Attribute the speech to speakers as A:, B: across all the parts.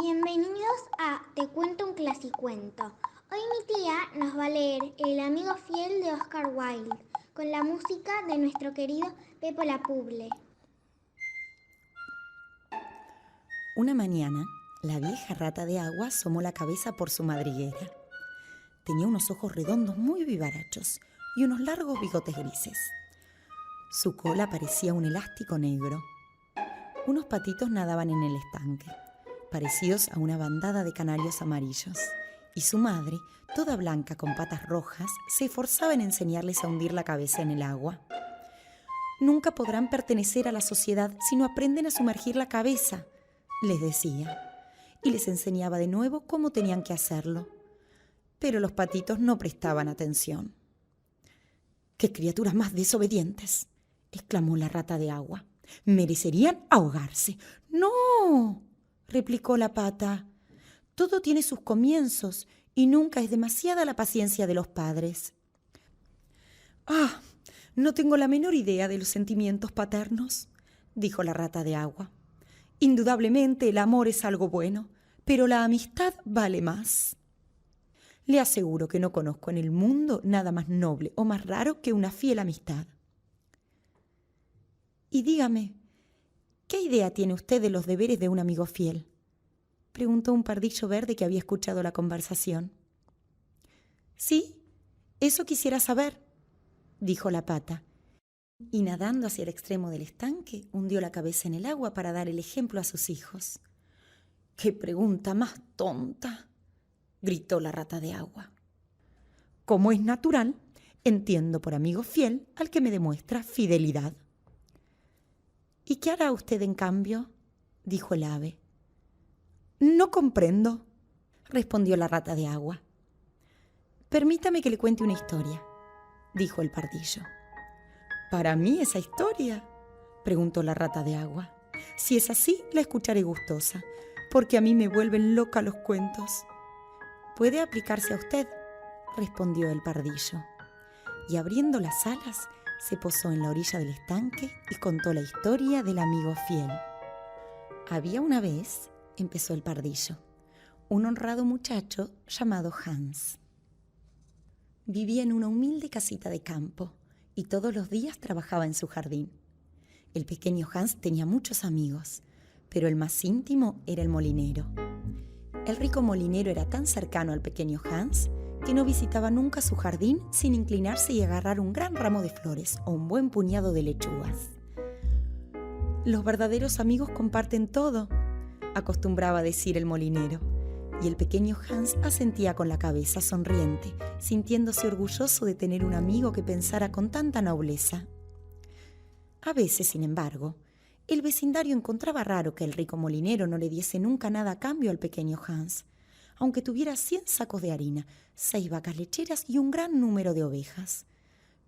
A: Bienvenidos a Te cuento un clasicuento. Hoy mi tía nos va a leer El amigo fiel de Oscar Wilde, con la música de nuestro querido Pepo la Puble.
B: Una mañana, la vieja rata de agua asomó la cabeza por su madriguera. Tenía unos ojos redondos muy vivarachos y unos largos bigotes grises. Su cola parecía un elástico negro. Unos patitos nadaban en el estanque, parecidos a una bandada de canarios amarillos, y su madre, toda blanca con patas rojas, se esforzaba en enseñarles a hundir la cabeza en el agua. «Nunca podrán pertenecer a la sociedad si no aprenden a sumergir la cabeza», les decía, y les enseñaba de nuevo cómo tenían que hacerlo. Pero los patitos no prestaban atención. «¡Qué criaturas más desobedientes!», exclamó la rata de agua. «Merecerían ahogarse». «No», replicó la pata. «Todo tiene sus comienzos y nunca es demasiada la paciencia de los padres». «Ah, no tengo la menor idea de los sentimientos paternos», dijo la rata de agua. «Indudablemente el amor es algo bueno, pero la amistad vale más. Le aseguro que no conozco en el mundo nada más noble o más raro que una fiel amistad». «Y dígame, ¿qué idea tiene usted de los deberes de un amigo fiel?», preguntó un pardillo verde que había escuchado la conversación. «Sí, eso quisiera saber», dijo la pata, y nadando hacia el extremo del estanque, hundió la cabeza en el agua para dar el ejemplo a sus hijos. «¡Qué pregunta más tonta!», gritó la rata de agua. «Como es natural, entiendo por amigo fiel al que me demuestra fidelidad». «¿Y qué hará usted en cambio?», dijo el ave. «No comprendo», respondió la rata de agua. «Permítame que le cuente una historia», dijo el pardillo. «¿Para mí esa historia?», preguntó la rata de agua. «Si es así, la escucharé gustosa, porque a mí me vuelven loca los cuentos». «Puede aplicarse a usted», respondió el pardillo. Y abriendo las alas, se posó en la orilla del estanque y contó la historia del amigo fiel. «Había una vez», empezó el pardillo, «un honrado muchacho llamado Hans. Vivía en una humilde casita de campo y todos los días trabajaba en su jardín. El pequeño Hans tenía muchos amigos, pero el más íntimo era el molinero. El rico molinero era tan cercano al pequeño Hans que no visitaba nunca su jardín sin inclinarse y agarrar un gran ramo de flores o un buen puñado de lechugas. «Los verdaderos amigos comparten todo», acostumbraba a decir el molinero, y el pequeño Hans asentía con la cabeza sonriente, sintiéndose orgulloso de tener un amigo que pensara con tanta nobleza. A veces, sin embargo, el vecindario encontraba raro que el rico molinero no le diese nunca nada a cambio al pequeño Hans, aunque tuviera 100 sacos de harina, 6 vacas lecheras y un gran número de ovejas.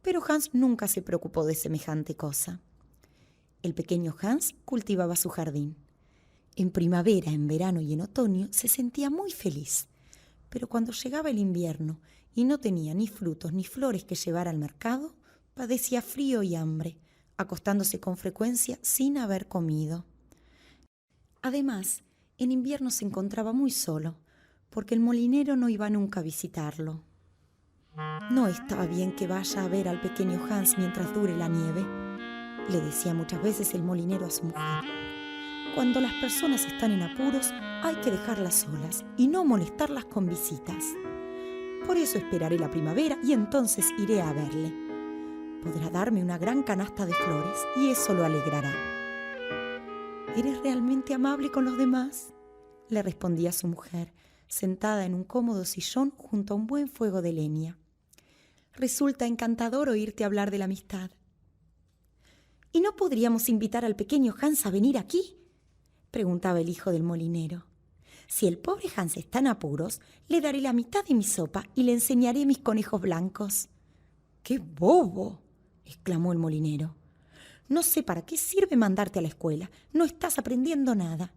B: Pero Hans nunca se preocupó de semejante cosa. El pequeño Hans cultivaba su jardín. En primavera, en verano y en otoño se sentía muy feliz, pero cuando llegaba el invierno y no tenía ni frutos ni flores que llevar al mercado, padecía frío y hambre, acostándose con frecuencia sin haber comido. Además, en invierno se encontraba muy solo, porque el molinero no iba nunca a visitarlo. «No está bien que vaya a ver al pequeño Hans mientras dure la nieve», le decía muchas veces el molinero a su mujer. «Cuando las personas están en apuros, hay que dejarlas solas y no molestarlas con visitas. Por eso esperaré la primavera y entonces iré a verle. Podrá darme una gran canasta de flores y eso lo alegrará». «¿Eres realmente amable con los demás?», le respondía su mujer, sentada en un cómodo sillón junto a un buen fuego de leña. «Resulta encantador oírte hablar de la amistad». «¿Y no podríamos invitar al pequeño Hans a venir aquí?», preguntaba el hijo del molinero. «Si el pobre Hans está en apuros, le daré la mitad de mi sopa y le enseñaré mis conejos blancos». «¡Qué bobo!», exclamó el molinero. «No sé para qué sirve mandarte a la escuela, no estás aprendiendo nada.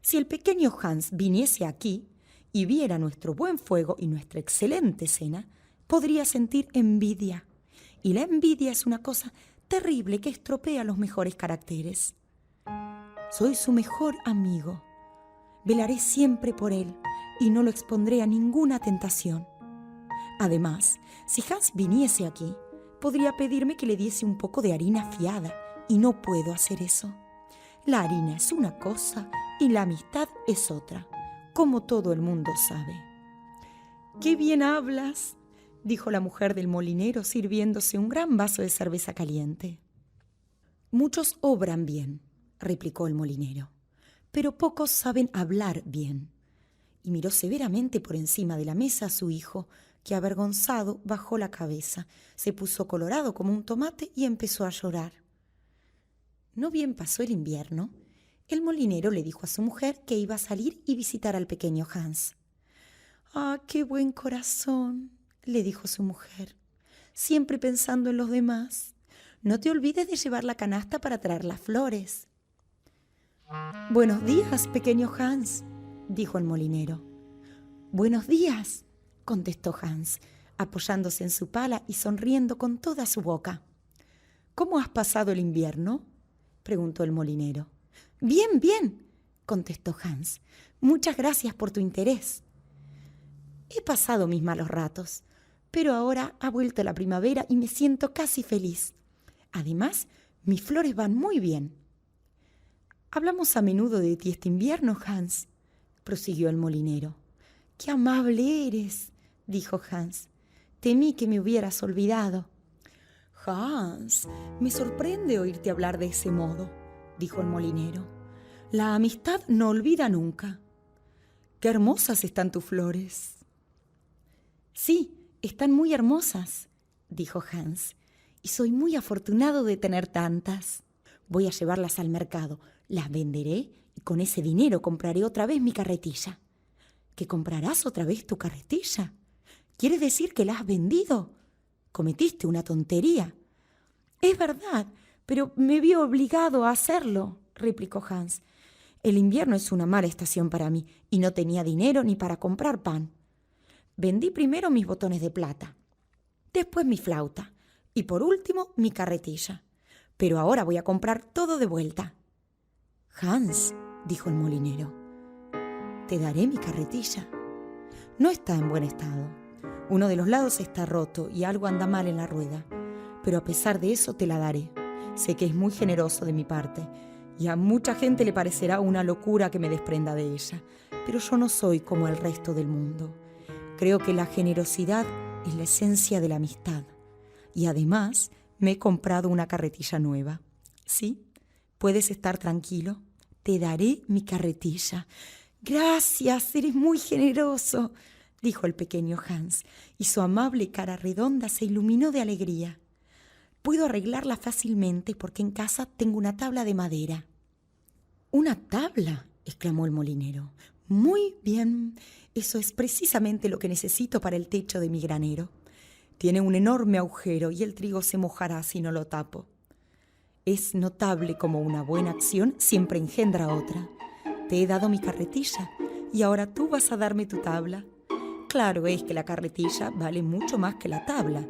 B: Si el pequeño Hans viniese aquí y viera nuestro buen fuego y nuestra excelente cena, podría sentir envidia. Y la envidia es una cosa terrible que estropea los mejores caracteres. Soy su mejor amigo. Velaré siempre por él y no lo expondré a ninguna tentación. Además, si Hans viniese aquí, podría pedirme que le diese un poco de harina fiada, y no puedo hacer eso. La harina es una cosa y la amistad es otra, como todo el mundo sabe. «¡Qué bien hablas!», dijo la mujer del molinero sirviéndose un gran vaso de cerveza caliente. «Muchos obran bien», replicó el molinero, «pero pocos saben hablar bien». Y miró severamente por encima de la mesa a su hijo, que avergonzado bajó la cabeza, se puso colorado como un tomate y empezó a llorar. No bien pasó el invierno, el molinero le dijo a su mujer que iba a salir y visitar al pequeño Hans. «¡Ah, qué buen corazón!», le dijo su mujer, «siempre pensando en los demás. No te olvides de llevar la canasta para traer las flores». «Buenos días, pequeño Hans», dijo el molinero. «Buenos días», contestó Hans, apoyándose en su pala y sonriendo con toda su boca. «¿Cómo has pasado el invierno?», preguntó el molinero. «Bien, bien», contestó Hans. «Muchas gracias por tu interés». «He pasado mis malos ratos, pero ahora ha vuelto la primavera y me siento casi feliz. Además, mis flores van muy bien». «Hablamos a menudo de ti este invierno, Hans», prosiguió el molinero. «¡Qué amable eres!», dijo Hans. «Temí que me hubieras olvidado». «Hans, me sorprende oírte hablar de ese modo», dijo el molinero. «La amistad no olvida nunca». «¡Qué hermosas están tus flores!». «Sí, están muy hermosas», dijo Hans, «y soy muy afortunado de tener tantas. Voy a llevarlas al mercado, las venderé y con ese dinero compraré otra vez mi carretilla». «¿Que comprarás otra vez tu carretilla? ¿Quieres decir que la has vendido? Cometiste una tontería». «Es verdad, pero me vi obligado a hacerlo», replicó Hans. «El invierno es una mala estación para mí y no tenía dinero ni para comprar pan. Vendí primero mis botones de plata, después mi flauta y por último mi carretilla. Pero ahora voy a comprar todo de vuelta». «Hans», dijo el molinero, «te daré mi carretilla. No está en buen estado. Uno de los lados está roto y algo anda mal en la rueda. Pero a pesar de eso te la daré. Sé que es muy generoso de mi parte y a mucha gente le parecerá una locura que me desprenda de ella. Pero yo no soy como el resto del mundo. Creo que la generosidad es la esencia de la amistad. Y además me he comprado una carretilla nueva. ¿Sí? Puedes estar tranquilo. Te daré mi carretilla». «Gracias, eres muy generoso», dijo el pequeño Hans, y su amable cara redonda se iluminó de alegría. «Puedo arreglarla fácilmente porque en casa tengo una tabla de madera». «¿Una tabla?», exclamó el molinero. «Muy bien, eso es precisamente lo que necesito para el techo de mi granero. Tiene un enorme agujero y el trigo se mojará si no lo tapo». «Es notable como una buena acción siempre engendra otra. Te he dado mi carretilla y ahora tú vas a darme tu tabla. Claro es que la carretilla vale mucho más que la tabla,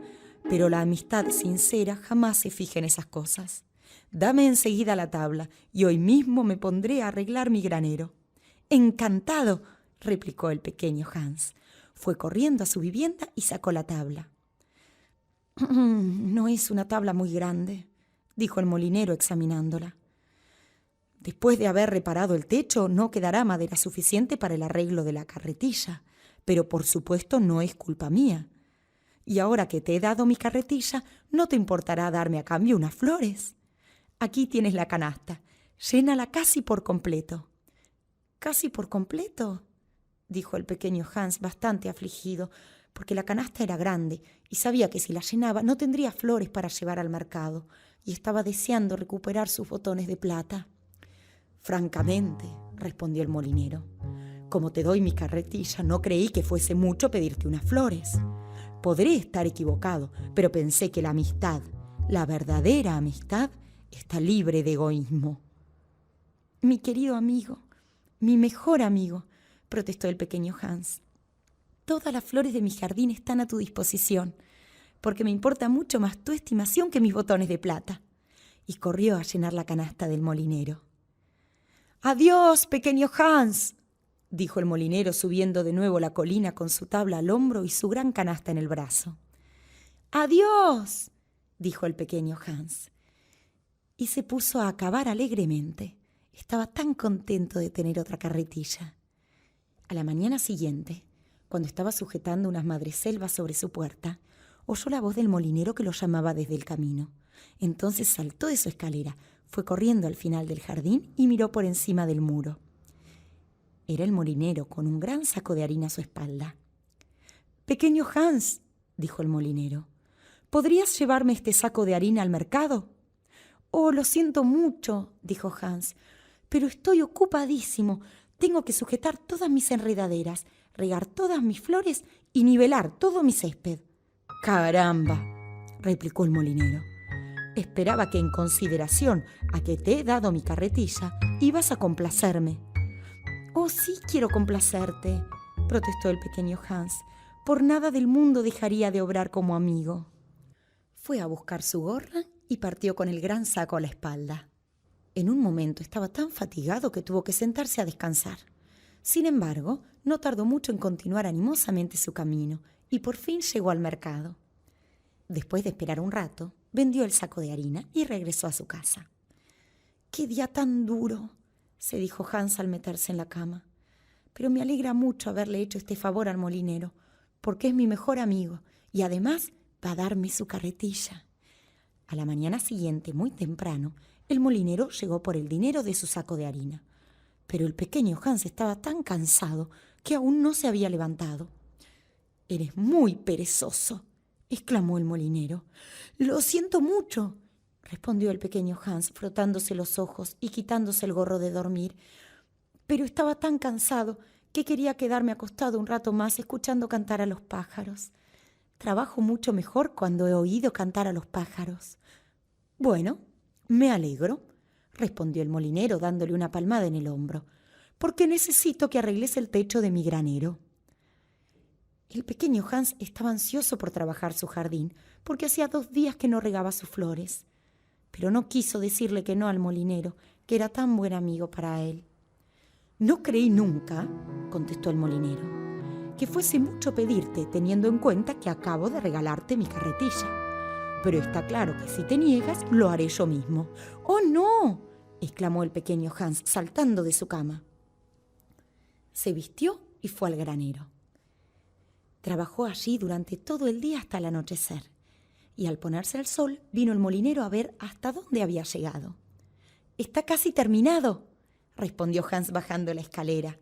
B: pero la amistad sincera jamás se fija en esas cosas. Dame enseguida la tabla y hoy mismo me pondré a arreglar mi granero». «Encantado», replicó el pequeño Hans. Fue corriendo a su vivienda y sacó la tabla. «No es una tabla muy grande», dijo el molinero examinándola. «Después de haber reparado el techo, no quedará madera suficiente para el arreglo de la carretilla, pero por supuesto no es culpa mía. Y ahora que te he dado mi carretilla, ¿no te importará darme a cambio unas flores? Aquí tienes la canasta, llénala casi por completo». «¿Casi por completo?», dijo el pequeño Hans bastante afligido, porque la canasta era grande y sabía que si la llenaba no tendría flores para llevar al mercado, y estaba deseando recuperar sus botones de plata. «Francamente», respondió el molinero, «como te doy mi carretilla, no creí que fuese mucho pedirte unas flores. Podré estar equivocado, pero pensé que la amistad, la verdadera amistad, está libre de egoísmo». «Mi querido amigo, mi mejor amigo», protestó el pequeño Hans, «todas las flores de mi jardín están a tu disposición, porque me importa mucho más tu estimación que mis botones de plata». Y corrió a llenar la canasta del molinero. «Adiós, pequeño Hans», dijo el molinero subiendo de nuevo la colina con su tabla al hombro y su gran canasta en el brazo. ¡Adiós!, dijo el pequeño Hans. Y se puso a cavar alegremente. Estaba tan contento de tener otra carretilla. A la mañana siguiente, cuando estaba sujetando unas madreselvas sobre su puerta, oyó la voz del molinero que lo llamaba desde el camino. Entonces saltó de su escalera, fue corriendo al final del jardín y miró por encima del muro. Era el molinero con un gran saco de harina a su espalda. «Pequeño Hans», dijo el molinero, «¿podrías llevarme este saco de harina al mercado?» «Oh, lo siento mucho», dijo Hans, «pero estoy ocupadísimo. Tengo que sujetar todas mis enredaderas, regar todas mis flores y nivelar todo mi césped». «Caramba», replicó el molinero. «Esperaba que en consideración a que te he dado mi carretilla, ibas a complacerme». «Oh, sí quiero complacerte», protestó el pequeño Hans. «Por nada del mundo dejaría de obrar como amigo». Fue a buscar su gorra y partió con el gran saco a la espalda. En un momento estaba tan fatigado que tuvo que sentarse a descansar. Sin embargo, no tardó mucho en continuar animosamente su camino y por fin llegó al mercado. Después de esperar un rato, vendió el saco de harina y regresó a su casa. «¡Qué día tan duro!», se dijo Hans al meterse en la cama. «Pero me alegra mucho haberle hecho este favor al molinero, porque es mi mejor amigo y además va a darme su carretilla». A la mañana siguiente, muy temprano, el molinero llegó por el dinero de su saco de harina. Pero el pequeño Hans estaba tan cansado que aún no se había levantado. «Eres muy perezoso», exclamó el molinero. «Lo siento mucho», respondió el pequeño Hans, frotándose los ojos y quitándose el gorro de dormir. «Pero estaba tan cansado que quería quedarme acostado un rato más escuchando cantar a los pájaros. Trabajo mucho mejor cuando he oído cantar a los pájaros». «Bueno, me alegro», respondió el molinero dándole una palmada en el hombro, «porque necesito que arregles el techo de mi granero». El pequeño Hans estaba ansioso por trabajar su jardín, porque hacía 2 días que no regaba sus flores. Pero no quiso decirle que no al molinero, que era tan buen amigo para él. «No creí nunca», contestó el molinero, «que fuese mucho pedirte, teniendo en cuenta que acabo de regalarte mi carretilla. Pero está claro que si te niegas, lo haré yo mismo». «¡Oh, no!», exclamó el pequeño Hans, saltando de su cama. Se vistió y fue al granero. Trabajó allí durante todo el día hasta el anochecer, y al ponerse el sol vino el molinero a ver hasta dónde había llegado. «Está casi terminado», respondió Hans bajando la escalera.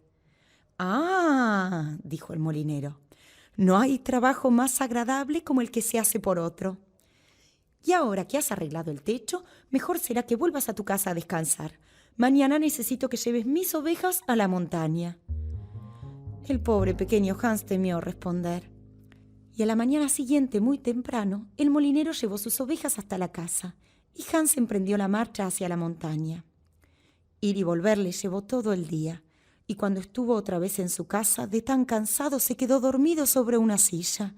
B: «Ah», dijo el molinero, «no hay trabajo más agradable como el que se hace por otro. Y ahora que has arreglado el techo, mejor será que vuelvas a tu casa a descansar. Mañana necesito que lleves mis ovejas a la montaña». El pobre pequeño Hans temió responder. Y a la mañana siguiente, muy temprano, el molinero llevó sus ovejas hasta la casa y Hans emprendió la marcha hacia la montaña. Ir y volver le llevó todo el día, y cuando estuvo otra vez en su casa, de tan cansado se quedó dormido sobre una silla.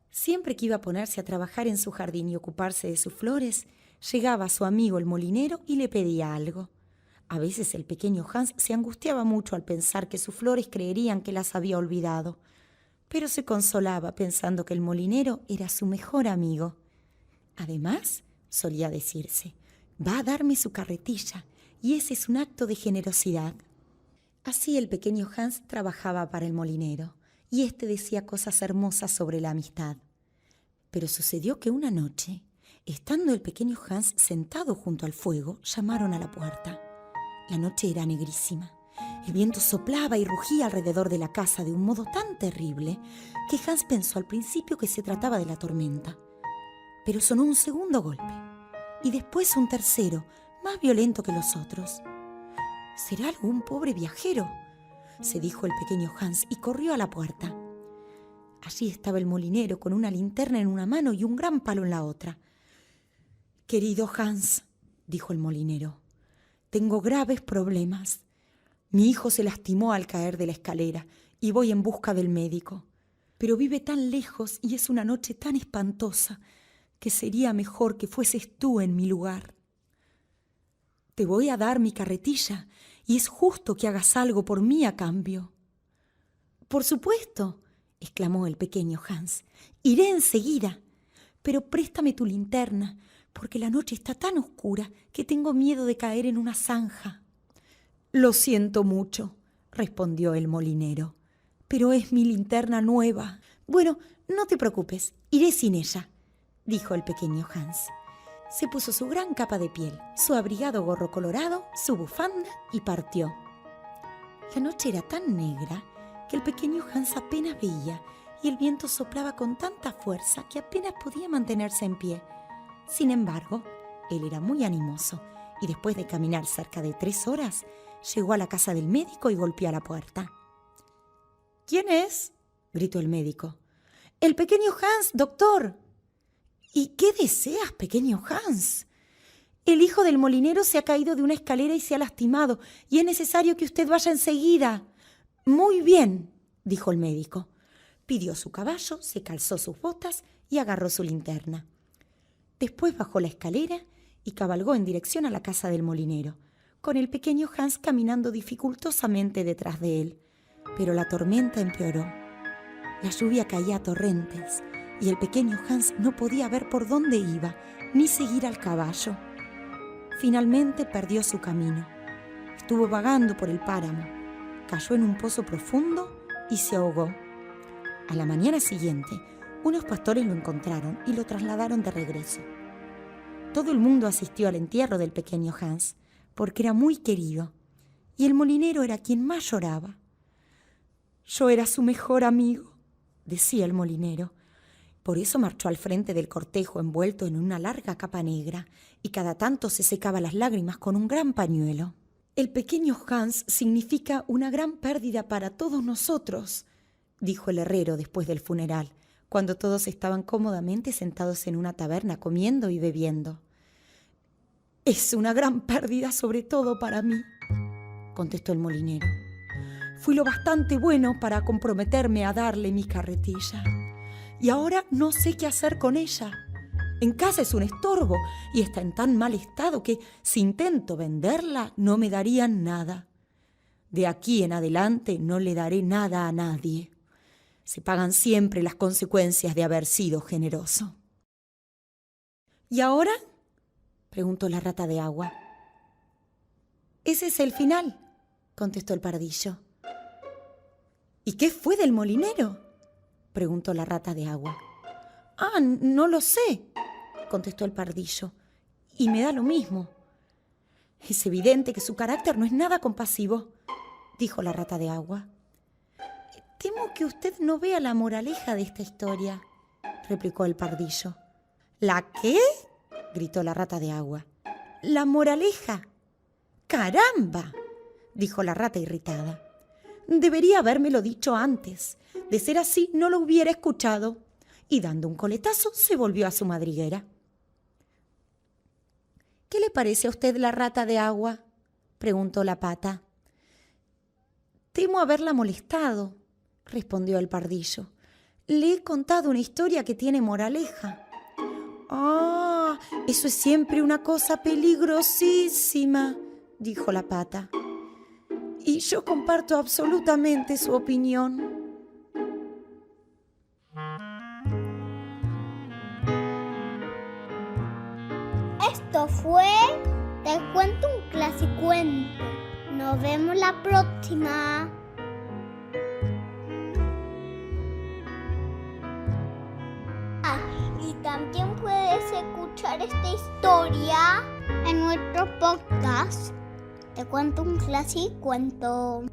B: Siempre que iba a ponerse a trabajar en su jardín y ocuparse de sus flores, llegaba su amigo el molinero y le pedía algo. A veces el pequeño Hans se angustiaba mucho al pensar que sus flores creerían que las había olvidado, pero se consolaba pensando que el molinero era su mejor amigo. Además, solía decirse, «va a darme su carretilla, y ese es un acto de generosidad». Así el pequeño Hans trabajaba para el molinero, y éste decía cosas hermosas sobre la amistad. Pero sucedió que una noche, estando el pequeño Hans sentado junto al fuego, llamaron a la puerta. La noche era negrísima. El viento soplaba y rugía alrededor de la casa de un modo tan terrible que Hans pensó al principio que se trataba de la tormenta. Pero sonó un segundo golpe, y después un tercero, más violento que los otros. «¿Será algún pobre viajero?», se dijo el pequeño Hans y corrió a la puerta. Allí estaba el molinero con una linterna en una mano y un gran palo en la otra. «Querido Hans», dijo el molinero, «tengo graves problemas. Mi hijo se lastimó al caer de la escalera y voy en busca del médico. Pero vive tan lejos y es una noche tan espantosa que sería mejor que fueses tú en mi lugar. Te voy a dar mi carretilla y es justo que hagas algo por mí a cambio. «Por supuesto», exclamó el pequeño Hans. «Iré enseguida. Pero préstame tu linterna, porque la noche está tan oscura que tengo miedo de caer en una zanja». «Lo siento mucho», respondió el molinero, «pero es mi linterna nueva». «Bueno, no te preocupes, iré sin ella», dijo el pequeño Hans. Se puso su gran capa de piel, su abrigado gorro colorado, su bufanda y partió. La noche era tan negra que el pequeño Hans apenas veía y el viento soplaba con tanta fuerza que apenas podía mantenerse en pie. Sin embargo, él era muy animoso y después de caminar cerca de 3 horas, llegó a la casa del médico y golpeó a la puerta. «¿Quién es?», gritó el médico. «El pequeño Hans, doctor». «¿Y qué deseas, pequeño Hans?». «El hijo del molinero se ha caído de una escalera y se ha lastimado, y es necesario que usted vaya enseguida». «Muy bien», dijo el médico. Pidió su caballo, se calzó sus botas y agarró su linterna. Después bajó la escalera y cabalgó en dirección a la casa del molinero, con el pequeño Hans caminando dificultosamente detrás de él. Pero la tormenta empeoró. La lluvia caía a torrentes y el pequeño Hans no podía ver por dónde iba, ni seguir al caballo. Finalmente perdió su camino. Estuvo vagando por el páramo, cayó en un pozo profundo y se ahogó. A la mañana siguiente, unos pastores lo encontraron y lo trasladaron de regreso. Todo el mundo asistió al entierro del pequeño Hans, porque era muy querido, y el molinero era quien más lloraba. «Yo era su mejor amigo», decía el molinero. Por eso marchó al frente del cortejo envuelto en una larga capa negra y cada tanto se secaba las lágrimas con un gran pañuelo. «El pequeño Hans significa una gran pérdida para todos nosotros», dijo el herrero después del funeral, cuando todos estaban cómodamente sentados en una taberna comiendo y bebiendo. «Es una gran pérdida sobre todo para mí», contestó el molinero. «Fui lo bastante bueno para comprometerme a darle mi carretilla. Y ahora no sé qué hacer con ella. En casa es un estorbo y está en tan mal estado que si intento venderla no me darían nada. De aquí en adelante no le daré nada a nadie. Se pagan siempre las consecuencias de haber sido generoso». «¿Y ahora?», preguntó la rata de agua. «Ese es el final», contestó el pardillo. «¿Y qué fue del molinero?», preguntó la rata de agua. «Ah, no lo sé», contestó el pardillo, «y me da lo mismo». «Es evidente que su carácter no es nada compasivo», dijo la rata de agua. «Temo que usted no vea la moraleja de esta historia», replicó el pardillo. «¿La qué?», gritó la rata de agua. «La moraleja». «¡Caramba!», dijo la rata irritada. «Debería habérmelo dicho antes. De ser así, no lo hubiera escuchado». Y dando un coletazo, se volvió a su madriguera. «¿Qué le parece a usted la rata de agua?», preguntó la pata. «Temo haberla molestado», respondió el pardillo. «Le he contado una historia que tiene moraleja». «Ah, eso es siempre una cosa peligrosísima», dijo la pata. «Y yo comparto absolutamente su opinión».
A: Esto fue Te cuento un clasicuento. Nos vemos la próxima. Y también puedes escuchar esta historia en nuestro podcast. Te cuento un clasicuento.